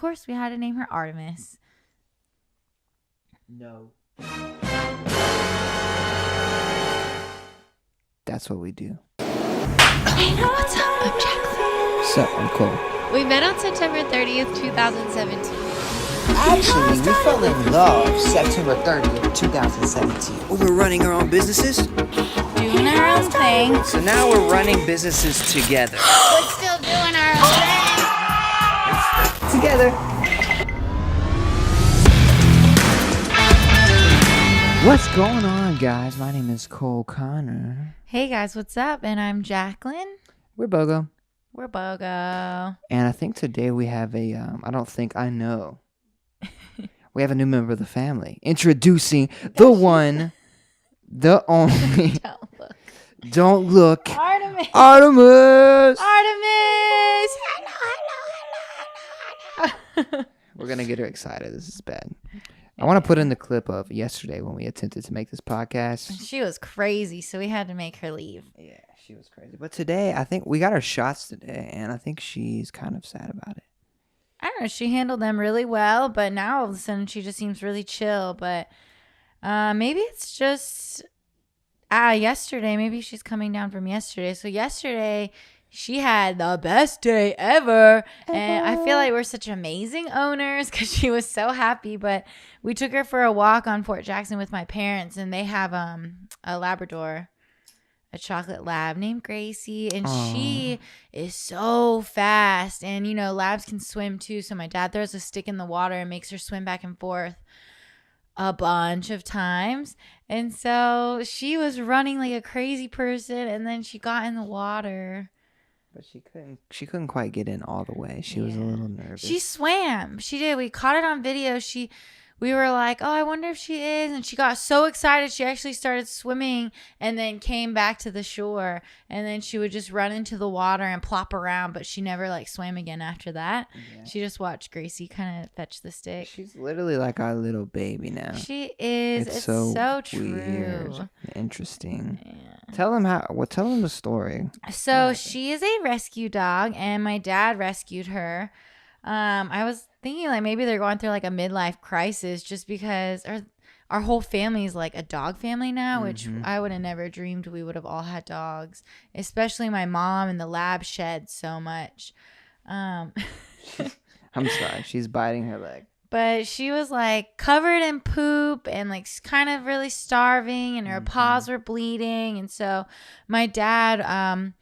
course, we had to name her Artemis. No. That's what we do. What's up? I'm Jacqueline. What's up? I'm Cole. We met on September 30th, 2017. Actually, we fell in love September 30th, 2017. We were running our own businesses. Doing our own thing. So now we're running businesses together. But still doing our own thing. Together. What's going on, guys? My name is Cole Connor. Hey guys, what's up? And I'm Jacqueline. We're BOWGO. We're BOWGO. And I think today we have we have a new member of the family. Introducing the one, the only. Don't look. Don't look. Artemis. Artemis. Artemis. Hello. We're going to get her excited. This is bad. I want to put in the clip of yesterday when we attempted to make this podcast. She was crazy, so we had to make her leave. Yeah, she was crazy. But today, I think we got our shots today, and I think she's kind of sad about it. I don't know. She handled them really well, but now all of a sudden she just seems really chill. But maybe it's just yesterday. Maybe she's coming down from yesterday. So yesterday she had the best day ever. And I feel like we're such amazing owners because she was so happy. But we took her for a walk on Fort Jackson with my parents, and they have a Labrador, a chocolate lab named Gracie, and she is so fast. And, you know, labs can swim too. So my dad throws a stick in the water and makes her swim back and forth a bunch of times. And so she was running like a crazy person, and then she got in the water. But she couldn't quite get in all the way. She was a little nervous. She swam. She did. We caught it on video. We were like, oh, I wonder if she is. And she got so excited. She actually started swimming and then came back to the shore. And then she would just run into the water and plop around. But she never like swam again after that. Yeah. She just watched Gracie kind of fetch the stick. She's literally like our little baby now. She is. It's so true. Weird. Interesting. Yeah. Tell them the story. So she is a rescue dog, and my dad rescued her. I was thinking like maybe they're going through like a midlife crisis just because our whole family is like a dog family now, which I would have never dreamed we would have all had dogs, especially my mom, and the lab shed so much. I'm sorry. She's biting her leg. But she was like covered in poop and like kind of really starving, and her paws were bleeding. And so my dad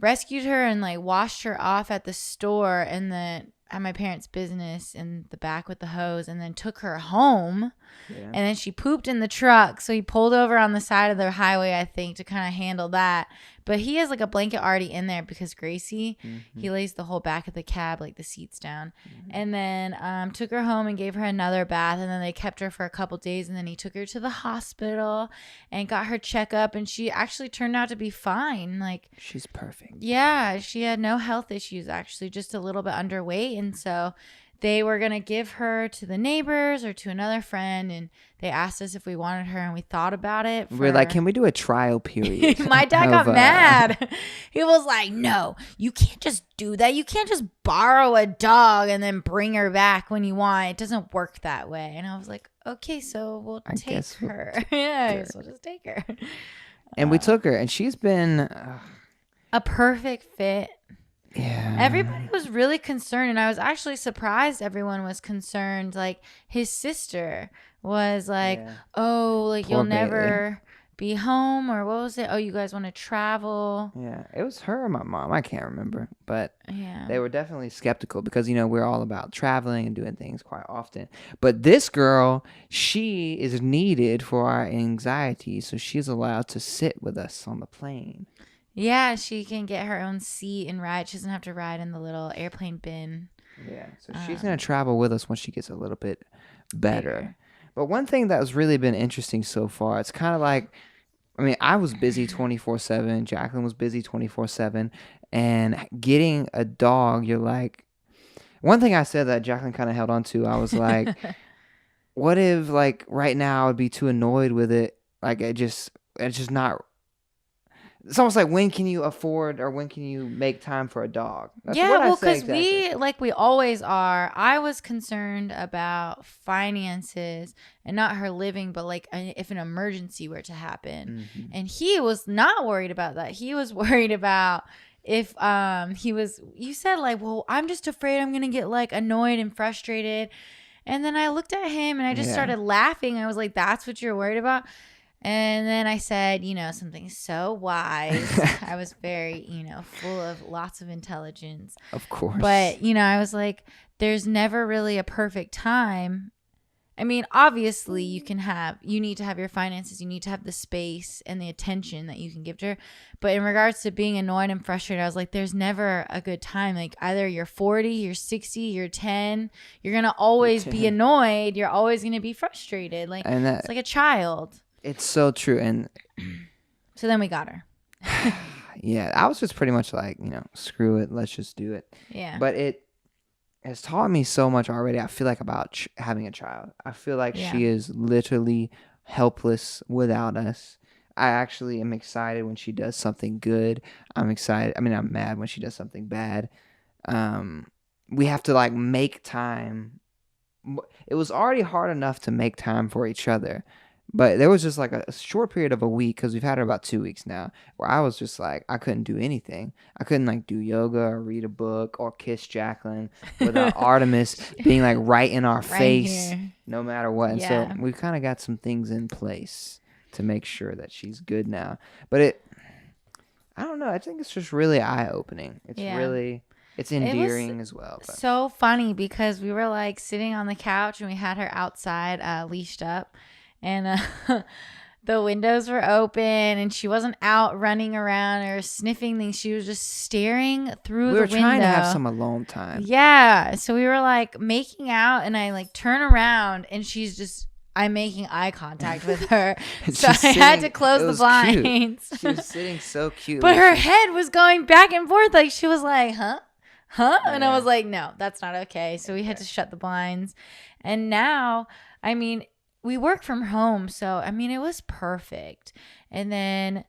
rescued her and like washed her off at the store at my parents' business in the back with the hose, and then took her home. Yeah. And then she pooped in the truck. So he pulled over on the side of the highway, I think, to kind of handle that. But he has like a blanket already in there because Gracie, he lays the whole back of the cab, like the seats down. And then took her home and gave her another bath. And then they kept her for a couple days. And then he took her to the hospital and got her checkup. And she actually turned out to be fine. Like, she's perfect. Yeah, she had no health issues, actually, just a little bit underweight. And so they were going to give her to the neighbors or to another friend, and they asked us if we wanted her, and we thought about it. We're like, can we do a trial period? My dad got mad. He was like, no, you can't just do that. You can't just borrow a dog and then bring her back when you want. It doesn't work that way. And I was like, okay, so we'll take her. I guess we'll just take her. And we took her, and she's been a perfect fit. Yeah. Everybody was really concerned, and I was actually surprised everyone was concerned. Like, his sister was like, oh, like, poor you'll never be home, or what was it? Oh, you guys want to travel? Yeah, it was her or my mom. I can't remember, but they were definitely skeptical because, you know, we're all about traveling and doing things quite often. But this girl, she is needed for our anxiety, so she's allowed to sit with us on the plane. Yeah, she can get her own seat and ride. She doesn't have to ride in the little airplane bin. Yeah, so she's going to travel with us once she gets a little bit better. But one thing that has really been interesting so far, it's kind of like, I mean, I was busy 24/7. Jacqueline was busy 24/7. And getting a dog, you're like, one thing I said that Jacqueline kind of held on to, I was like, what if, like, right now I would be too annoyed with it? Like, it's just not It's almost like, when can you afford or when can you make time for a dog? That's Yeah, what I well, say because exactly. we always are. I was concerned about finances and not her living, but like if an emergency were to happen. Mhm. And he was not worried about that. He was worried about if you said like, well, I'm just afraid I'm gonna get like annoyed and frustrated. And then I looked at him and I just Yeah. started laughing. I was like, that's what you're worried about? And then I said, something so wise. I was very, full of lots of intelligence. Of course. But, I was like, there's never really a perfect time. I mean, obviously, you need to have your finances, you need to have the space and the attention that you can give to her. But in regards to being annoyed and frustrated, I was like, there's never a good time. Like, either you're 40, you're 60, you're 10, you're going to always be annoyed. You're always going to be frustrated. Like, it's like a child. It's so true. And so then we got her. yeah, I was just pretty much like, screw it, let's just do it. Yeah. But it has taught me so much already. I feel like about having a child. I feel like she is literally helpless without us. I actually am excited when she does something good. I'm excited. I mean, I'm mad when she does something bad. We have to like make time. It was already hard enough to make time for each other. But there was just like a short period of a week, because we've had her about 2 weeks now, where I was just like, I couldn't do anything. I couldn't like do yoga or read a book or kiss Jacqueline without Artemis being like right in our face, here. no matter what. And Yeah. so we've kind of got some things in place to make sure that she's good now. But I don't know. I think it's just really eye-opening. It's really, it's endearing as well. But. So funny because we were like sitting on the couch and we had her outside leashed up. And the windows were open and she wasn't out running around or sniffing things. She was just staring through the window. We were trying to have some alone time. Yeah. So we were like making out and I like turn around and I'm making eye contact with her. So I had to close the blinds. Cute. She was sitting so cute. But her head was going back and forth. Like she was like, huh? And I was like, no, that's not okay. So we had to shut the blinds. And now, I mean, we work from home, so I mean, it was perfect. And then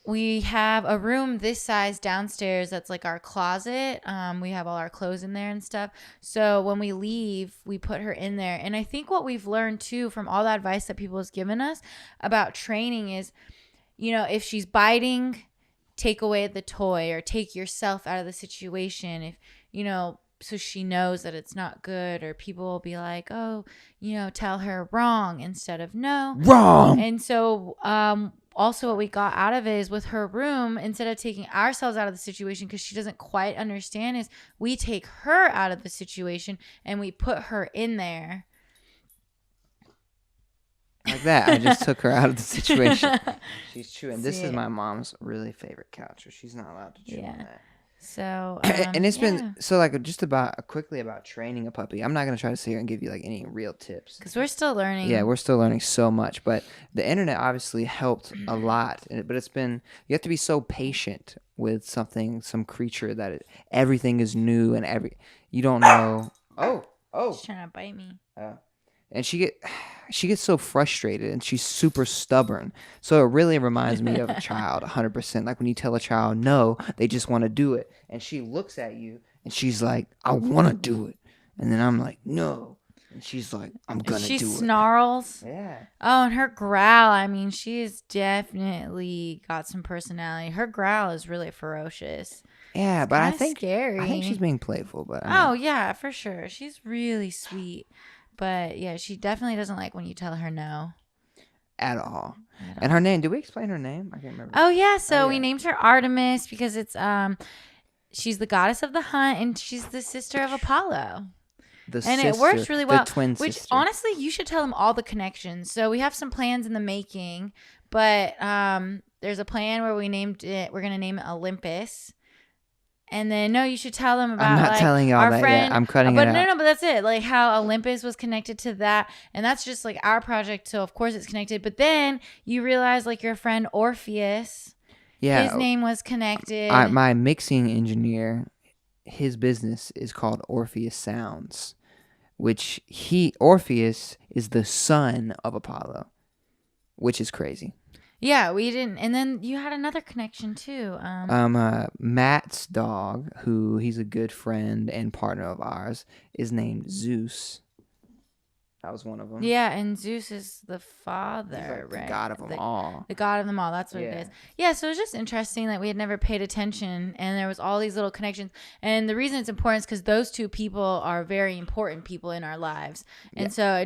we have a room this size downstairs that's like our closet. We have all our clothes in there and stuff. So when we leave, we put her in there. And I think what we've learned too from all the advice that people has given us about training is, if she's biting, take away the toy or take yourself out of the situation. If, so she knows that it's not good, or people will be like, oh, tell her wrong instead of no. Wrong. And so also what we got out of it is with her room, instead of taking ourselves out of the situation because she doesn't quite understand, is we take her out of the situation and we put her in there. Like that. I just took her out of the situation. She's chewing. This is my mom's really favorite couch, so she's not allowed to chew on that. So and it's been so like just quickly about training a puppy. I'm not gonna try to sit here and give you like any real tips because we're still learning. Yeah, we're still learning so much, but the internet obviously helped a lot. But you have to be so patient with some creature that everything is new and you don't know. Oh, she's trying to bite me. And she gets so frustrated and she's super stubborn. So it really reminds me of a child 100%. Like when you tell a child no, they just want to do it. And she looks at you and she's like, I want to do it. And then I'm like, no. And she's like, I'm going to do it. She snarls. Yeah. Oh, and her growl. I mean, she's definitely got some personality. Her growl is really ferocious. Yeah, but I think scary. I think she's being playful. But oh, yeah, for sure. She's really sweet. But yeah, she definitely doesn't like when you tell her no. At all. And her name, did we explain her name? I can't remember. Oh yeah, so we named her Artemis because it's she's the goddess of the hunt and she's the sister of Apollo. It works really well. The twin which sister. Honestly, you should tell them all the connections. So we have some plans in the making, but there's a plan where we're gonna name it Olympus. And then you should tell them about. I'm not telling y'all that yet. I'm cutting it out. But but that's it. Like how Olympus was connected to that, and that's just like our project. So of course it's connected. But then you realize like your friend Orpheus, his name was connected. My mixing engineer, his business is called Orpheus Sounds, which Orpheus is the son of Apollo, which is crazy. Yeah, we didn't. And then you had another connection too. Matt's dog, he's a good friend and partner of ours, is named Zeus. That was one of them. Yeah, and Zeus is the He's father, like the right? god of them all. The god of them all. That's what it is. Yeah, so it's just interesting that we had never paid attention, and there was all these little connections. And the reason it's important is because those two people are very important people in our lives. And so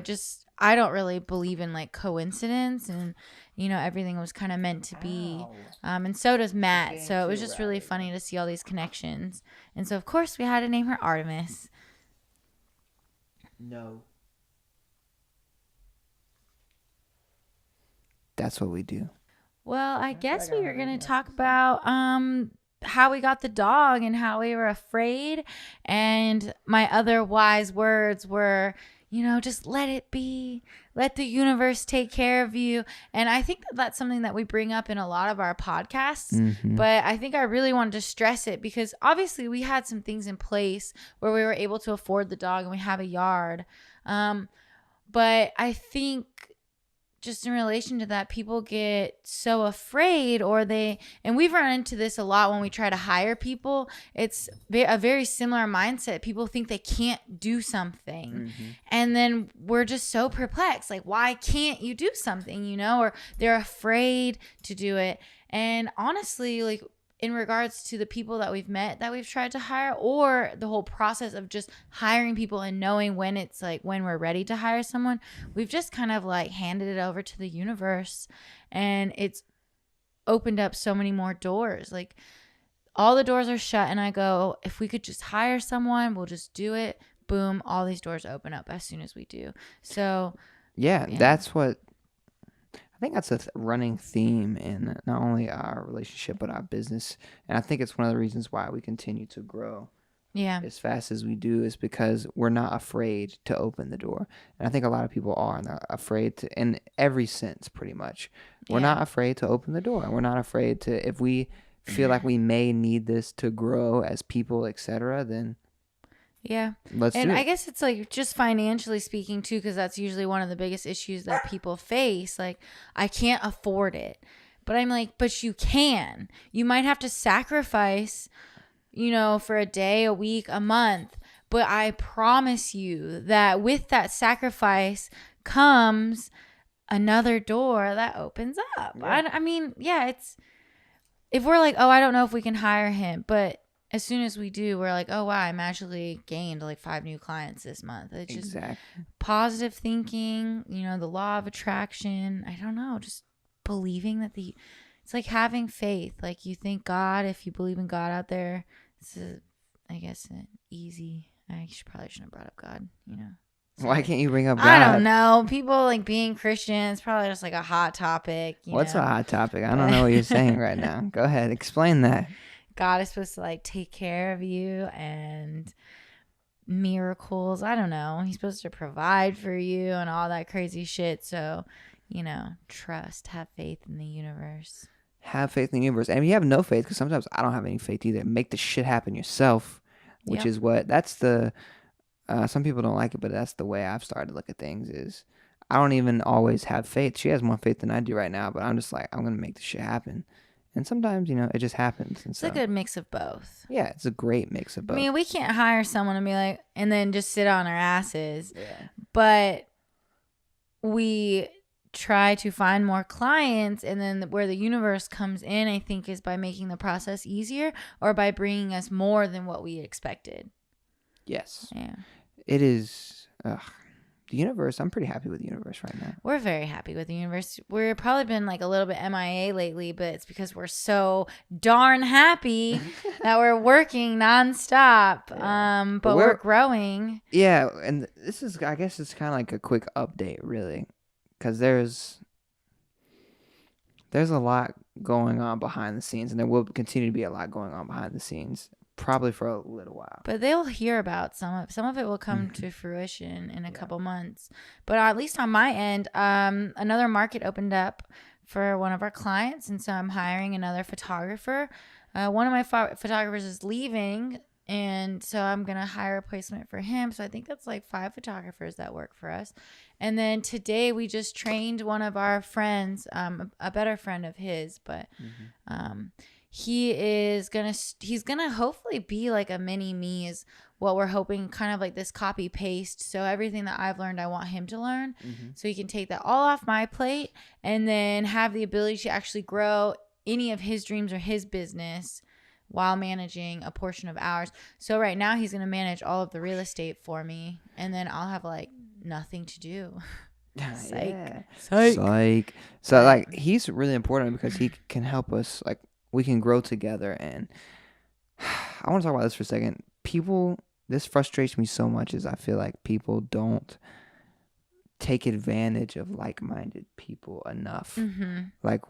I don't really believe in like coincidence, and everything was kind of meant to be. And so does Matt. So it was just really funny to see all these connections. And so of course we had to name her Artemis. No. That's what we do. Well, I guess we were going to talk about how we got the dog and how we were afraid. And my other wise words were, just let it be. Let the universe take care of you. And I think that that's something that we bring up in a lot of our podcasts. Mm-hmm. But I think I really wanted to stress it because obviously we had some things in place where we were able to afford the dog and we have a yard. But I think just in relation to that, people get so afraid and we've run into this a lot when we try to hire people. It's a very similar mindset. People think they can't do something. Mm-hmm. And then we're just so perplexed. Like, why can't you do something, or they're afraid to do it. And honestly, like, in regards to the people that we've met that we've tried to hire, or the whole process of just hiring people and knowing when we're ready to hire someone, we've just kind of like handed it over to the universe, and it's opened up so many more doors. Like, all the doors are shut and I go, if we could just hire someone, we'll just do it. Boom, all these doors open up as soon as we do. So yeah. That's what I think that's a running theme in not only our relationship but our business, and I think it's one of the reasons why we continue to grow as fast as we do, is because we're not afraid to open the door. And I think a lot of people are, and they're afraid to, in every sense, pretty much. We're not afraid to open the door. We're not afraid to, if we feel like we may need this to grow as people, etc., then let's do it. I guess it's like just financially speaking too, because that's usually one of the biggest issues that people face. Like, I can't afford it. But I'm like, but you can. You might have to sacrifice, for a day, a week, a month. But I promise you that with that sacrifice comes another door that opens up. Yeah. I mean, it's, if we're like, oh, I don't know if we can hire him, but as soon as we do, we're like, oh, wow, I magically gained like 5 new clients this month. It's just positive thinking, the law of attraction. I don't know, just believing that it's like having faith. Like, you think God, if you believe in God out there, it's I guess an easy, probably shouldn't have brought up God, Why can't you bring up God? I don't know. People like being Christian, it's probably just like a hot topic. What's a hot topic? I don't know what you're saying right now. Go ahead, explain that. God is supposed to like take care of you and miracles. I don't know. He's supposed to provide for you and all that crazy shit. So, trust, have faith in the universe. Have faith in the universe. And if you have no faith, because sometimes I don't have any faith either, make the shit happen yourself, which is that's the, some people don't like it, but that's the way I've started to look at things is I don't even always have faith. She has more faith than I do right now, but I'm just like, I'm going to make the shit happen. And sometimes, it just happens. And it's a good mix of both. Yeah, it's a great mix of both. I mean, we can't hire someone and be like, and then just sit on our asses. Yeah. But we try to find more clients. And then where the universe comes in, I think, is by making the process easier or by bringing us more than what we expected. Yes. Yeah. It is. The universe, I'm pretty happy with the universe right now. We're very happy with the universe. We're probably been like a little bit MIA lately, but it's because we're so darn happy that we're working nonstop. Yeah. But we're growing. Yeah, and this is, I guess it's kind of like a quick update, really, because there's a lot going on behind the scenes, and there will continue to be a lot going on behind the scenes. Probably for a little while. But they'll hear about some of it will come to fruition in a couple months. But at least on my end, another market opened up for one of our clients, and so I'm hiring another photographer. One of my photographers is leaving And so I'm going to hire a placement for him. So I think that's like 5 photographers that work for us. And then today we just trained one of our friends, a better friend of his, but he's going to hopefully be like a mini me is what we're hoping, kind of like this copy paste. So everything that I've learned, I want him to learn. So he can take that all off my plate and then have the ability to actually grow any of his dreams or his business while managing a portion of ours. So right now he's going to manage all of the real estate for me, and then I'll have like nothing to do. Psych. Yeah. Psych. So like he's really important because he can help us, like we can grow together. And I want to talk about this for a second. This frustrates me so much is I feel like people don't take advantage of like-minded people enough. Like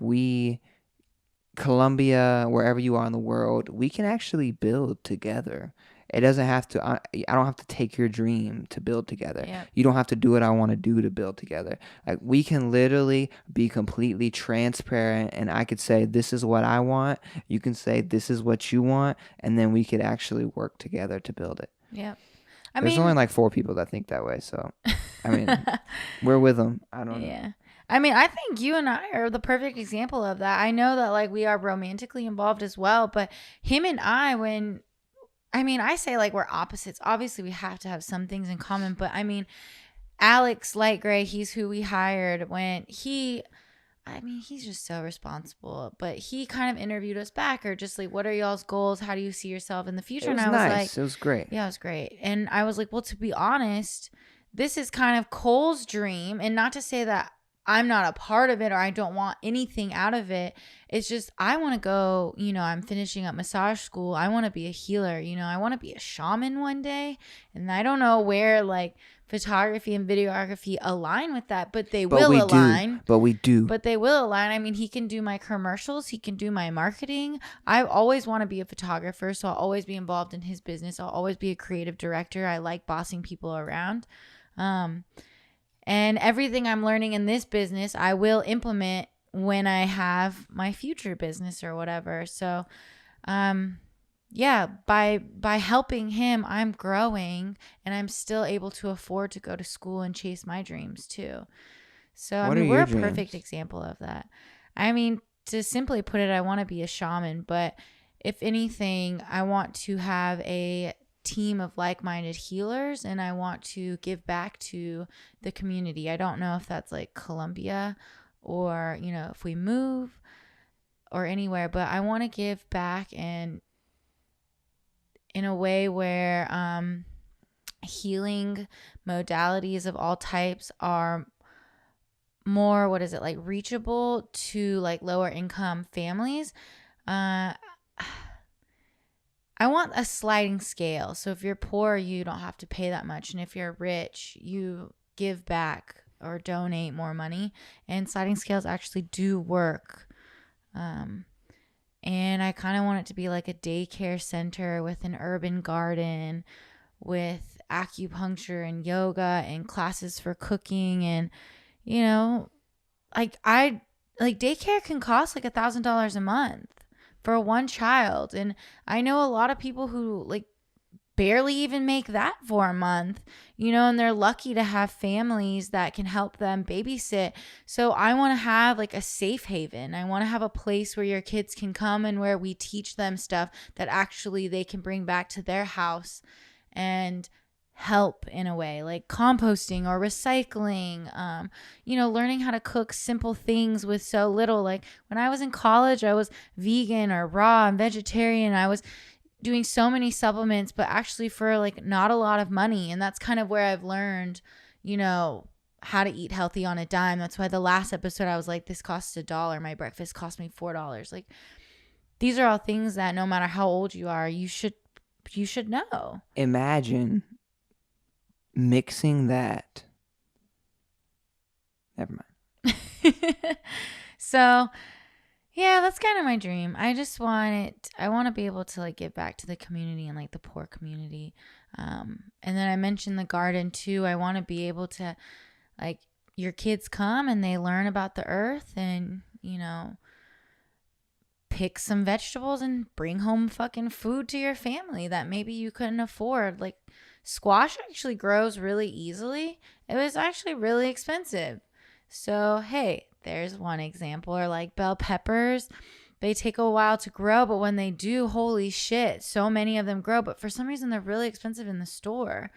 Colombia, wherever you are in the world, we can actually build together. It doesn't have to, I don't have to take your dream to build together. Yep. You don't have to do what I want to do to build together. Like we can literally be completely transparent, and I could say, this is what I want. You can say, this is what you want. And then we could actually work together to build it. Yep. There's only like 4 people that think that way. So, I mean, we're with them. I don't know. Yeah. I mean, I think you and I are the perfect example of that. I know that like we are romantically involved as well, but him and I, I say like we're opposites. Obviously we have to have some things in common, but I mean, Alex Lightgray, he's who we hired he's just so responsible, but he kind of interviewed us back, or just like, what are y'all's goals? How do you see yourself in the future? It was and I was nice. like, it was great. Yeah, it was great. And I was like, well, to be honest, this is kind of Cole's dream, and not to say that I'm not a part of it or I don't want anything out of it. It's just I want to go, I'm finishing up massage school. I want to be a healer. I want to be a shaman one day. And I don't know where like photography and videography align with that, but they will align. But we do. But they will align. I mean, he can do my commercials. He can do my marketing. I always want to be a photographer, so I'll always be involved in his business. I'll always be a creative director. I like bossing people around. And everything I'm learning in this business, I will implement when I have my future business or whatever. So, by helping him, I'm growing, and I'm still able to afford to go to school and chase my dreams too. So, we're a perfect example of that. I mean, to simply put it, I want to be a shaman, but if anything, I want to have a team of like-minded healers, and I want to give back to the community. I don't know if that's like Colombia or if we move or anywhere, but I want to give back, and in a way where healing modalities of all types are more reachable to like lower income families. I want a sliding scale. So if you're poor, you don't have to pay that much. And if you're rich, you give back or donate more money. And sliding scales actually do work. And I kind of want it to be like a daycare center with an urban garden, with acupuncture and yoga and classes for cooking. And, daycare can cost like $1,000 a month for one child. And I know a lot of people who like barely even make that for a month, and they're lucky to have families that can help them babysit. So I want to have like a safe haven. I want to have a place where your kids can come and where we teach them stuff that actually they can bring back to their house and help in a way, like composting or recycling, learning how to cook simple things with so little. Like when I was in college, I was vegan or raw and vegetarian. I was doing so many supplements, but actually for like not a lot of money. And that's kind of where I've learned, how to eat healthy on a dime. That's why the last episode I was like, this costs $1. My breakfast cost me $4. Like these are all things that no matter how old you are, you should know. Imagine mixing that. Never mind. So, yeah, that's kind of my dream. I just want to be able to like give back to the community and like the poor community. And then I mentioned the garden too. I want to be able to like your kids come and they learn about the earth and, pick some vegetables and bring home fucking food to your family that maybe you couldn't afford. Like squash actually grows really easily. It was actually really expensive. So, hey, there's one example. Or like bell peppers. They take a while to grow, but when they do, holy shit, so many of them grow. But for some reason, they're really expensive in the store.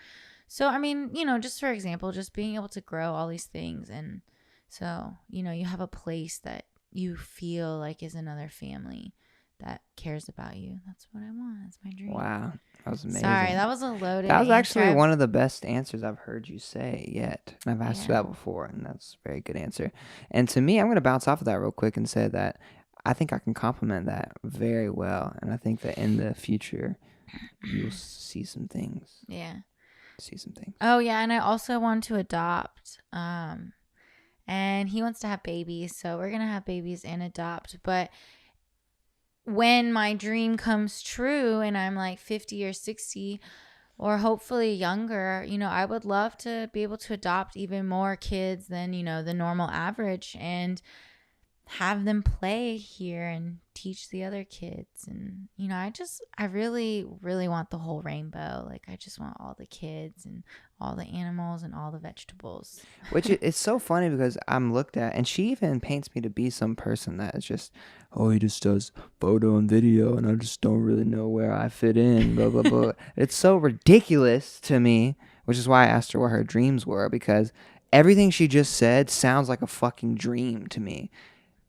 So, I mean, just for example, just being able to grow all these things. And so, you have a place that you feel like is another family that cares about you. That's what I want. That's my dream. Wow. That was amazing. Sorry, that was a loaded That was answer. actually one of the best answers I've heard you say yet. And I've asked you that before, and that's a very good answer. And to me, I'm going to bounce off of that real quick and say that I think I can compliment that very well. And I think that in the future, you'll see some things. Yeah. See some things. Oh, yeah. And I also want to adopt. And he wants to have babies. So we're going to have babies and adopt. But when my dream comes true and I'm like 50 or 60 or hopefully younger, I would love to be able to adopt even more kids than, the normal average and have them play here and teach the other kids. And I really, really want the whole rainbow. Like I just want all the kids and all the animals and all the vegetables. Which it's so funny because I'm looked at, and she even paints me to be some person that is just, oh, he just does photo and video and I just don't really know where I fit in, blah blah blah. It's so ridiculous to me, which is why I asked her what her dreams were, because everything she just said sounds like a fucking dream to me.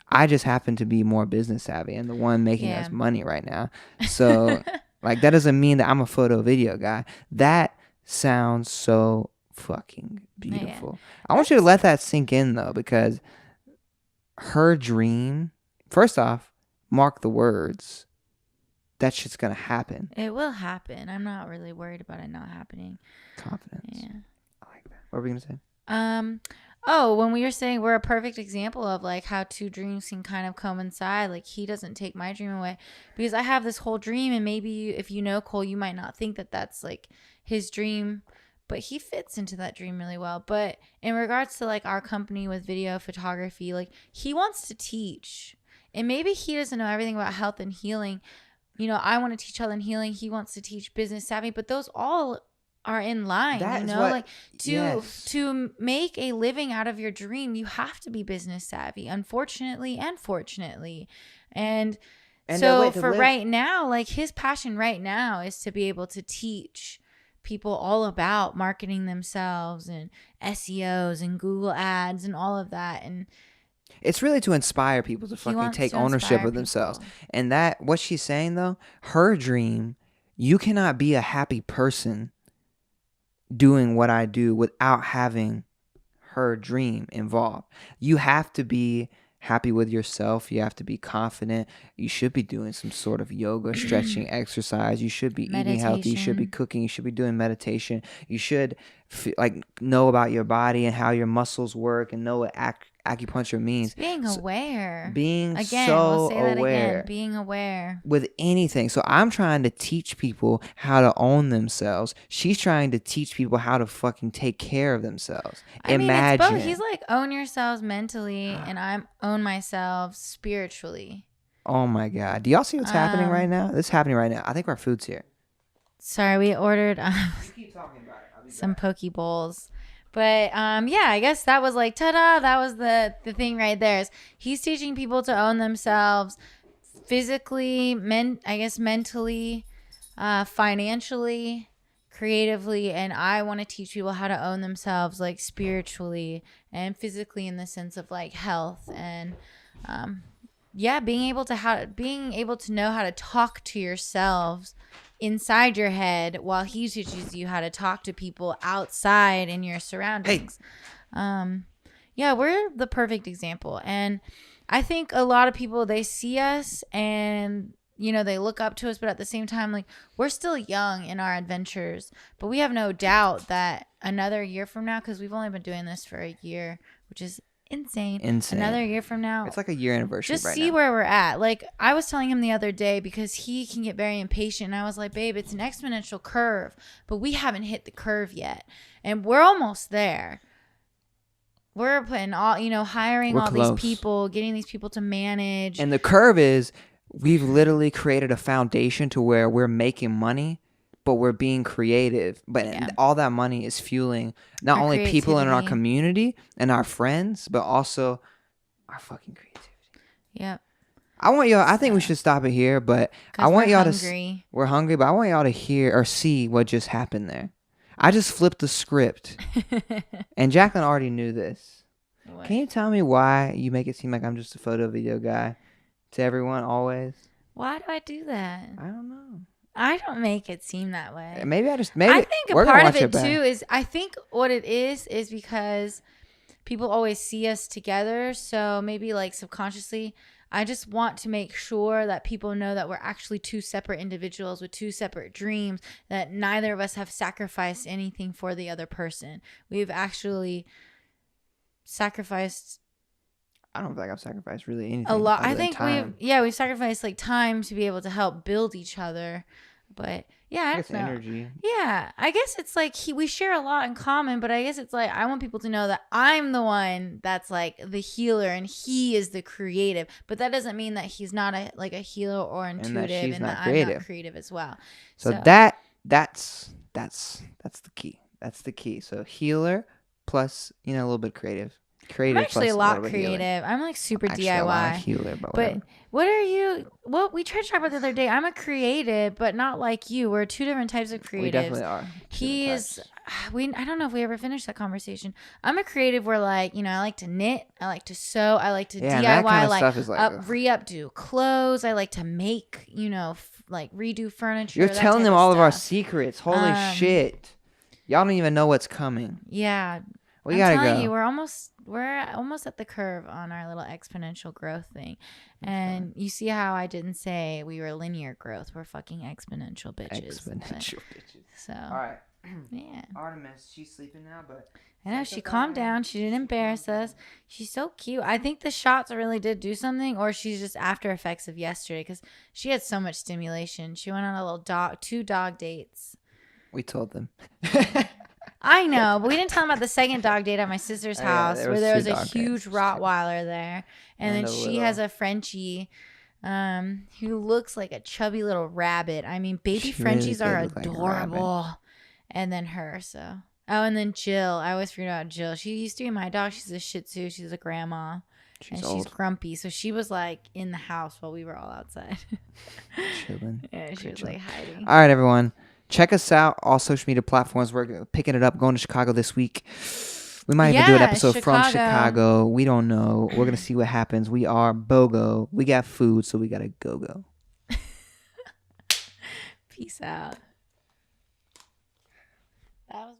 I just happen to be more business savvy and the one making us money right now. So, like, that doesn't mean that I'm a photo video guy. That sounds so fucking beautiful. I want you to let that sink in, though, because her dream, first off, mark the words. That shit's going to happen. It will happen. I'm not really worried about it not happening. Confidence. Yeah. I like that. What were we going to say? When we were saying we're a perfect example of like how two dreams can kind of coincide, like he doesn't take my dream away because I have this whole dream, and maybe if you know Cole, you might not think that that's like his dream, but he fits into that dream really well. But in regards to like our company with video photography, like he wants to teach, and maybe he doesn't know everything about health and healing. I want to teach health and healing. He wants to teach business savvy, but those all are in line, to make a living out of your dream, you have to be business savvy, unfortunately and fortunately. And so for right now, like his passion right now is to be able to teach people all about marketing themselves and SEOs and Google ads and all of that. And it's really to inspire people to fucking take ownership of themselves. And that, what she's saying though, her dream, you cannot be a happy person doing what I do without having her dream involved. You have to be happy with yourself. You have to be confident. You should be doing some sort of yoga, stretching, exercise. You should be eating healthy. You should be cooking. You should be doing meditation. You should know about your body and how your muscles work and know what acupuncture means. Being aware. Being again, so we'll say that aware. Again, being aware. With anything. So I'm trying to teach people how to own themselves. She's trying to teach people how to fucking take care of themselves. Imagine. It's both. He's like, own yourselves mentally, and I'm own myself spiritually. Oh my God. Do y'all see what's happening right now? This is happening right now. I think our food's here. Sorry, we ordered Keep talking about it. some poke bowls. But I guess that was like, ta-da, that was the thing right there. Is he's teaching people to own themselves physically, mentally, financially, creatively, and I want to teach people how to own themselves like spiritually and physically in the sense of like health and being able to know how to talk to yourselves inside your head while he teaches you how to talk to people outside in your surroundings. We're the perfect example. And I think a lot of people, they see us and they look up to us, but at the same time, like we're still young in our adventures, but we have no doubt that another year from now, because we've only been doing this for a year, which is insane. Another year from now, it's like a year anniversary. Just see where we're at. Like I was telling him the other day, because he can get very impatient, and I was like, babe, it's an exponential curve, but we haven't hit the curve yet, and we're almost there. We're putting all, hiring all these people, getting these people to manage. And the curve is we've literally created a foundation to where we're making money, but we're being creative. But all that money is fueling not only people in our community and our friends, but also our fucking creativity. Yep. I want y'all. I think we should stop it here, but I want y'all hungry. We're hungry, but I want y'all to hear or see what just happened there. I just flipped the script, and Jacqueline already knew this. What? Can you tell me why you make it seem like I'm just a photo video guy to everyone always? Why do I do that? I don't know. I don't make it seem that way. Maybe I think a part of it too is I think what it is because people always see us together, so maybe like subconsciously I just want to make sure that people know that we're actually two separate individuals with two separate dreams, that neither of us have sacrificed anything for the other person. We've actually sacrificed. I don't feel like I've sacrificed really anything. A lot. I think we've sacrificed like time to be able to help build each other. But yeah, I don't know. Energy. Yeah, I guess it's like we share a lot in common, but I guess it's like I want people to know that I'm the one that's like the healer and he is the creative. But that doesn't mean that he's not a healer or intuitive and that I'm not creative as well. So that's the key. That's the key. So healer plus a little bit creative. Creative. I'm actually a lot creative. I'm like super DIY. A lot of healer, but what are you? What we tried to talk about the other day. I'm a creative, but not like you. We're two different types of creatives. We definitely are. He is. I don't know if we ever finished that conversation. I'm a creative where I like to knit. I like to sew. I like to DIY. That kind of stuff is re-updo clothes. I like to make. Redo furniture. You're telling them all of our secrets. Holy shit! Y'all don't even know what's coming. Yeah. We gotta telling go. You, we're almost at the curve on our little exponential growth thing. And you see how I didn't say we were linear growth. We're fucking exponential bitches. Bitches. So. All right. Yeah. Artemis, she's sleeping now, but. I know, she calmed down. She didn't embarrass us. She's so cute. I think the shots really did do something, or she's just after effects of yesterday because she had so much stimulation. She went on a little 2 dog dates. We told them. I know, but we didn't tell them about the second dog date at my sister's house where there was a huge Rottweiler there. And then she has a Frenchie who looks like a chubby little rabbit. I mean, baby Frenchies are adorable. Like and then her, so. Oh, and then Jill. I always forget about Jill. She used to be my dog. She's a Shih Tzu. She's a grandma. She's grumpy. So she was like in the house while we were all outside. Chilling. Yeah, she was like hiding. All right, everyone. Check us out, all social media platforms. We're picking it up, going to Chicago this week. We might even do an episode from Chicago. We don't know. We're going to see what happens. We are BOWGO. We got food, so we got to go. Peace out. That was